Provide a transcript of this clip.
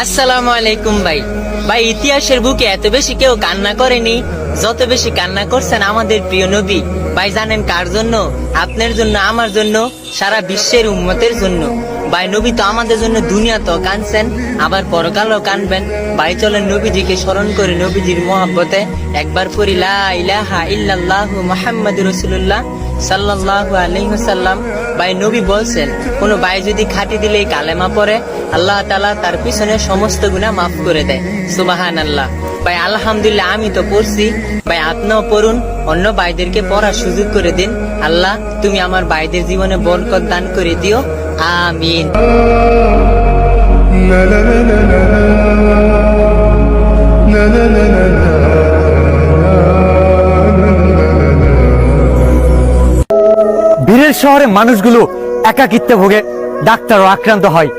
আসসালামু আলাইকুম ভাই। ভাই, ইতিহাসের বুকে এত বেশি কেউ কান্না করেনি যত বেশি কান্না করছেন আমাদের প্রিয় নবী। ভাই, জানেন কার জন্য? আপনার জন্য, আমার জন্য, সারা বিশ্বের উম্মতের জন্য। ভাই, নবী তো আমাদের জন্য দুনিয়া তো কাঁদছেন, আবার পরকালও কাঁদবেন। ভাই, চলেন নবীজিকে স্মরণ করে নবীজির মহব্বতে একবার পড়ি লা ইলাহা ইল্লাল্লাহু মুহাম্মাদুর রাসূলুল্লাহ সাল্লাল্লাহু আলাইহি ওয়াসাল্লাম। ভাই, নবী বলছেন, কোন ভাই যদি খাঁটি দিলেই কালেমা পড়ে, আল্লাহ তাআলা তার পিছনে সমস্ত গুনাহ মাফ করে দেয়। সুবহানাল্লাহ। ভাই, আলহামদুলিল্লাহ আমি তো পড়ছি। ভাই, আপনিও পড়ুন, অন্য ভাইদেরকে পড়ার সুযোগ করে দিন। আল্লাহ, তুমি আমার ভাইদের জীবনে বরকত দান করে দিও, আমিন। ভিড়ের শহরে মানুষগুলো একাকিত্বে ভোগে, ডাক্তারও আক্রান্ত হয়।